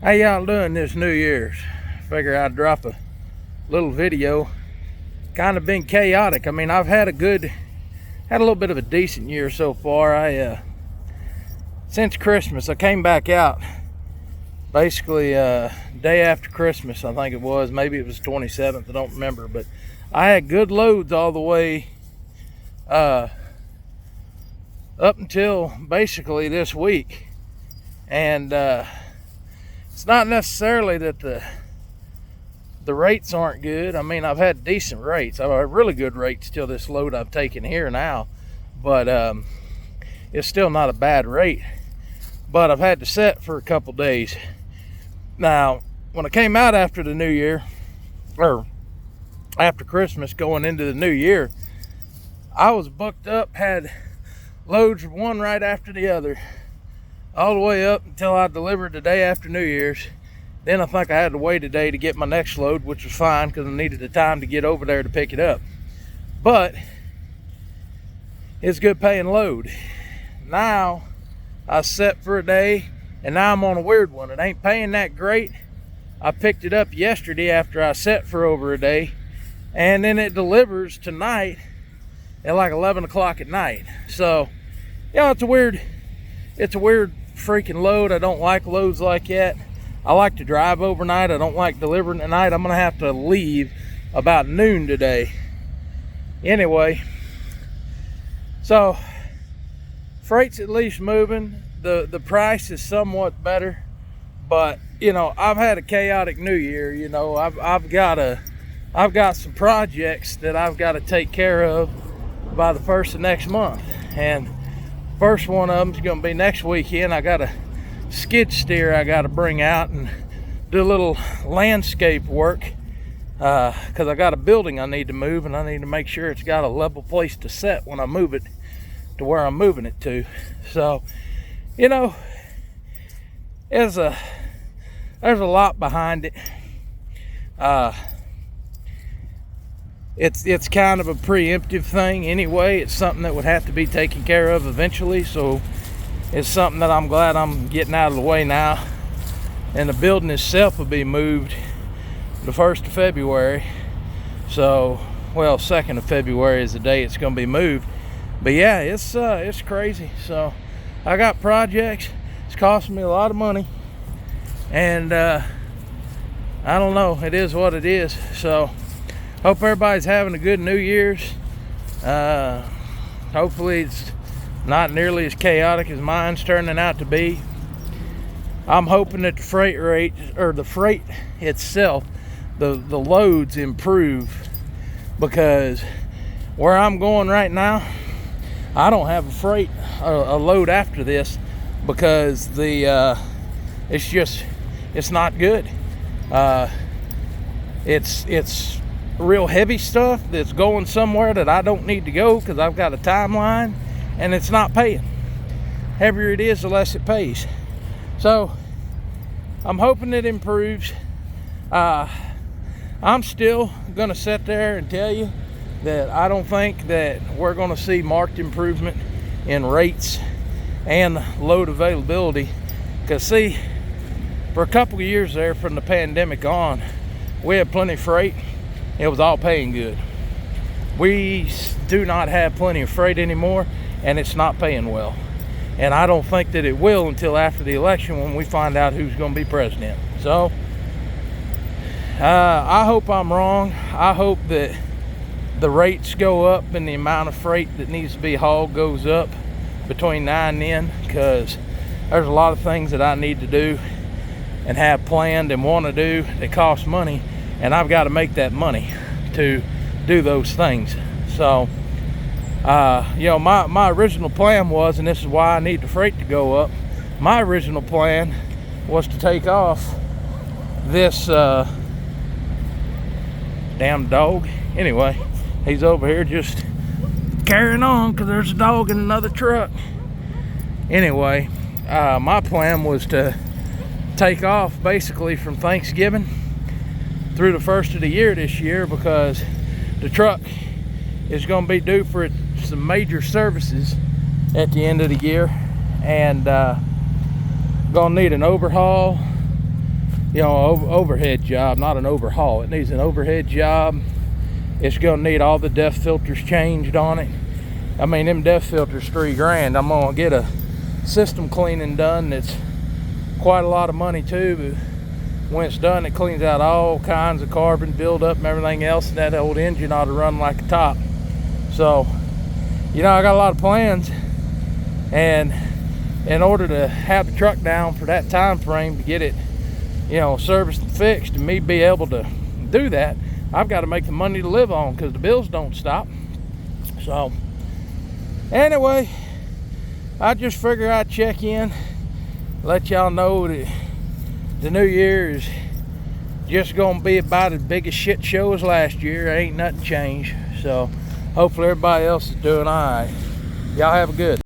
How y'all doing this New Year's? Figure I'd drop a little video. Kind of been chaotic. I mean, I've had a little bit of a decent year so far. Since Christmas, I came back out basically day after Christmas, I think it was. Maybe it was 27th, I don't remember. But I had good loads all the way up until basically this week. And it's not necessarily that the rates aren't good. I mean, I've had decent rates. I've had really good rates till this load I've taken here now. But it's still not a bad rate. But I've had to set for a couple days. Now, when I came out after the new year, or after Christmas going into the new year, I was booked up, had loads one right after the other, all the way up until I delivered the day after New Year's. Then I think I had to wait a day to get my next load, which was fine because I needed the time to get over there to pick it up. But it's good paying load. Now I set for a day and now I'm on a weird one. It ain't paying that great. I picked it up yesterday after I set for over a day, and then it delivers tonight at like 11 o'clock at night. So, it's a weird freaking load. I don't like loads like that. I like to drive overnight. I don't like delivering at night. I'm gonna have to leave about noon today. Anyway, so freight's at least moving. The price is somewhat better, but I've had a chaotic new year. I've got some projects that I've got to take care of by the first of next month, and first one of them is going to be next weekend. I got a skid steer I got to bring out and do a little landscape work because I got a building I need to move, and I need to make sure it's got a level place to set when I move it to where I'm moving it to. So there's a lot behind it. It's kind of a preemptive thing anyway. It's something that would have to be taken care of eventually, so it's something that I'm glad I'm getting out of the way now. And the building itself will be moved the 1st of February. So, 2nd of February is the day it's going to be moved. But yeah, it's crazy. So I got projects. It's costing me a lot of money, and I don't know. It is what it is. So hope everybody's having a good New Year's. Hopefully it's not nearly as chaotic as mine's turning out to be. I'm hoping that the freight rate, or the freight itself, the loads improve, because where I'm going right now, I don't have a load after this, because it's not good. It's real heavy stuff that's going somewhere that I don't need to go because I've got a timeline, and it's not paying. Heavier it is, the less it pays. So I'm hoping it improves. I'm still gonna sit there and tell you that I don't think that we're gonna see marked improvement in rates and load availability, because see, for a couple of years there from the pandemic on, we had plenty of freight. It was all paying good. We do not have plenty of freight anymore, and it's not paying well. And I don't think that it will until after the election, when we find out who's going to be president. So I hope I'm wrong. I hope that the rates go up and the amount of freight that needs to be hauled goes up between now and then, because there's a lot of things that I need to do and have planned and want to do that cost money, and I've got to make that money to do those things. So my original plan was, and this is why I need the freight to go up, my original plan was to take off this damn dog. Anyway, he's over here just carrying on because there's a dog in another truck. Anyway, my plan was to take off basically from Thanksgiving through the first of the year this year, because the truck is going to be due for some major services at the end of the year, and gonna need an overhaul, overhead job, not an overhaul. It needs an overhead job. It's gonna need all the DEF filters changed on it. I mean, them DEF filters $3,000. I'm gonna get a system cleaning done. That's quite a lot of money too, but when it's done, it cleans out all kinds of carbon buildup and everything else, and that old engine ought to run like a top. So, I got a lot of plans, and in order to have the truck down for that time frame to get it, serviced and fixed, and me be able to do that, I've got to make the money to live on, because the bills don't stop. So, anyway, I just figure I'd check in, let y'all know that the new year is just gonna be about as big a shit show as last year. Ain't nothing changed. So hopefully everybody else is doing all right. Y'all have a good